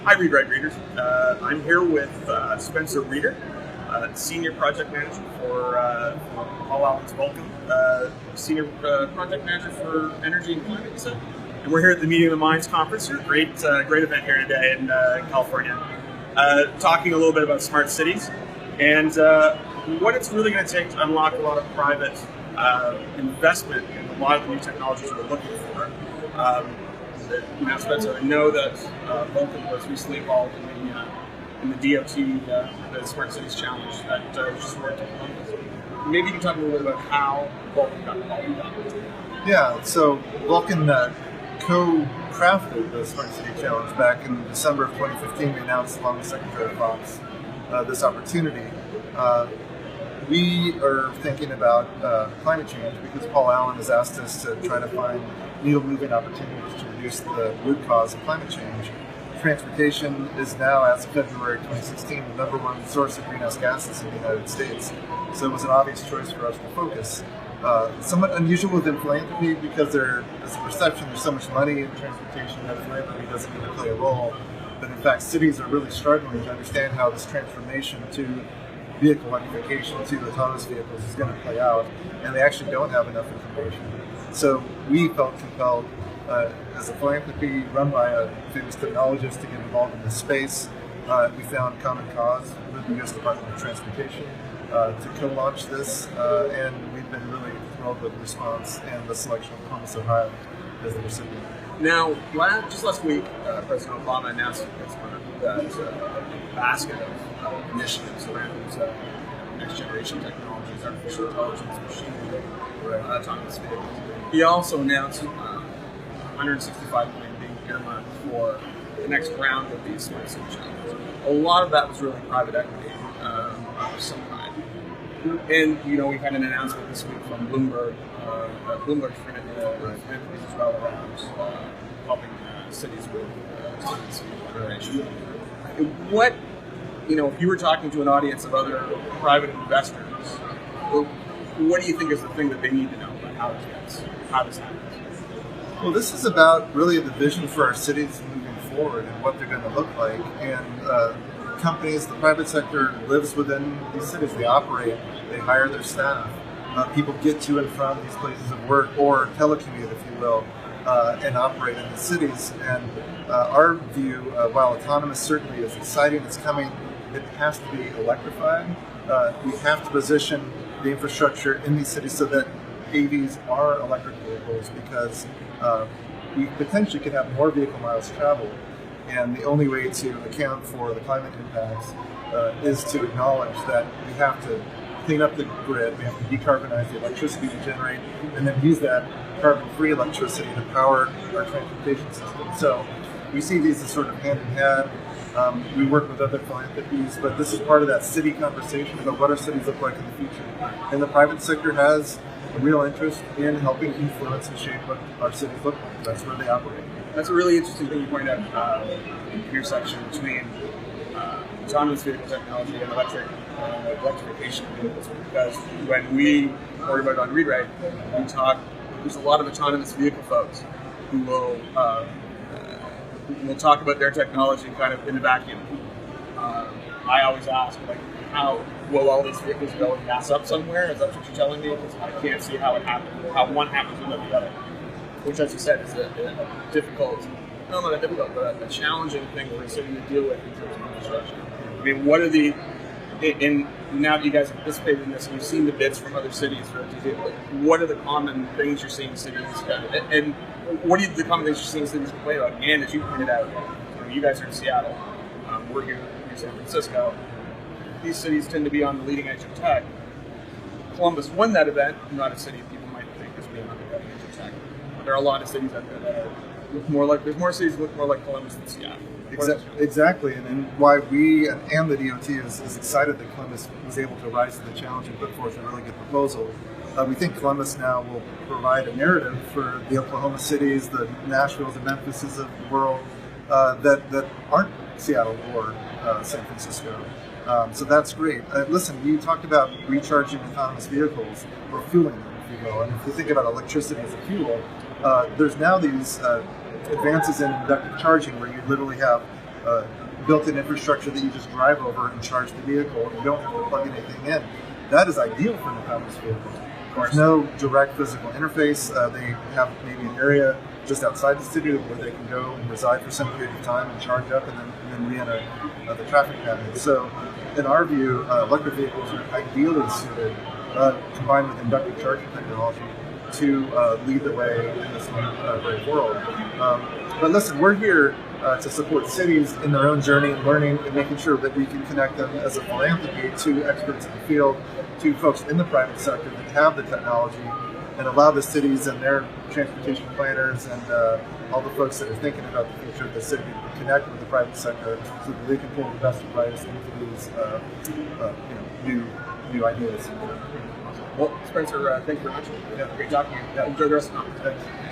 Hi, ReadWrite readers. I'm here with Spencer Reeder, Senior Project Manager for Paul Allen's Vulcan, Senior Project Manager for Energy and Climate, you said? And we're here at the Meeting of the Minds conference. Great event here today in California. Talking a little bit about smart cities and what it's really going to take to unlock a lot of private investment in a lot of the new technologies we're looking for. Spencer, I know that Vulcan was recently involved in the DOT, the Smart Cities Challenge that just worked in Columbus. Maybe you can talk a little bit about how Vulcan got involved in that. Yeah, so Vulcan co-crafted the Smart City Challenge back in December of 2015. We announced along with Secretary Fox this opportunity. We are thinking about climate change because Paul Allen has asked us to try to find needle-moving opportunities to reduce the root cause of climate change. Transportation is now, as of February 2016, the #1 source of greenhouse gases in the United States. So it was an obvious choice for us to focus. Somewhat unusual within philanthropy because there is a perception there's so much money in transportation that philanthropy doesn't really play a role. But in fact, cities are really struggling to understand how this transformation to vehicle electrification to autonomous vehicles is going to play out, and they actually don't have enough information. So we felt compelled, as a philanthropy run by a famous technologist, to get involved in this space. We found Common Cause with the U.S. Department of Transportation to co-launch this, and we've been really thrilled with the response and the selection of Columbus, Ohio as the recipient. Now, just last week, President Obama announced that basket of initiatives around next generation technologies, artificial intelligence, machine learning, autonomous vehicles. He also announced $165 million being earmarked for the next round of these smart city challenges. A lot of that was really private equity of some kind. And we've had an announcement this week from Bloomberg. Bloomberg's philanthropies as well around helping cities with autonomous vehicle. What, if you were talking to an audience of other private investors, what do you think is the thing that they need to know about how this happens? Well, this is about really the vision for our cities moving forward and what they're going to look like. And companies, the private sector lives within these cities. They operate, they hire their staff. People get to and from these places of work or telecommute, if you will, and operate in the cities. And our view, while autonomous certainly is exciting, it's coming, it has to be electrified. We have to position the infrastructure in these cities so that AVs are electric vehicles, because we potentially could have more vehicle miles traveled. And the only way to account for the climate impacts is to acknowledge that we have to clean up the grid, we have to decarbonize the electricity we generate, and then use that carbon-free electricity to power our transportation system. So we see these as sort of hand in hand. We work with other philanthropies, but this is part of that city conversation about what our cities look like in the future. And the private sector has a real interest in helping influence and shape what our cities look like. That's where they operate. That's a really interesting thing you pointed out in your section between autonomous vehicle technology and electrification of vehicles. Because when we worry about it on ReadWrite, there's a lot of autonomous vehicle folks who will talk about their technology kind of in a vacuum. I always ask, how will all these vehicles go and gas up somewhere? Is that what you're telling me? Because I can't see how one happens without the other. Which, as you said, is a difficult, no, not a difficult, but a challenging thing for a city to deal with in terms of infrastructure. I mean, what are now that you guys have participated in this and you've seen the bids from other cities, what are the common things you're seeing cities, and what are the common things you're seeing cities complain about? And as you pointed out, you guys are in Seattle, we're here in San Francisco. These cities tend to be on the leading edge of tech. Columbus won that event, not a city people might think is being on the leading edge of tech. There are a lot of cities out there that look more like, there's more cities that look more like Columbus than Seattle. Exactly, and why we and the DOT is excited that Columbus was able to rise to the challenge and put forth a really good proposal. We think Columbus now will provide a narrative for the Oklahoma cities, the Nashvilles and Memphises of the world that aren't Seattle or San Francisco. So that's great. Listen, you talked about recharging autonomous vehicles or fueling them, if you will. And if you think about electricity as a fuel, there's now these advances in inductive charging where you literally have built-in infrastructure that you just drive over and charge the vehicle. You don't have to plug anything in. That is ideal for autonomous vehicles. There's no direct physical interface. They have maybe an area just outside the city where they can go and reside for some period of time and charge up and then re-enter the traffic pattern. So in our view, electric vehicles are ideally suited, combined with inductive charging technology, to lead the way in this great world. But listen, we're here to support cities in their own journey and learning and making sure that we can connect them as a philanthropy to experts in the field, to folks in the private sector that have the technology, and allow the cities and their transportation planners and all the folks that are thinking about the future of the city to connect with the private sector so that they can pull the best advice into these new ideas. Well, Spencer, thank you very much. Yeah. Great talking to you. Yeah. Enjoy the rest of the conference. Thanks.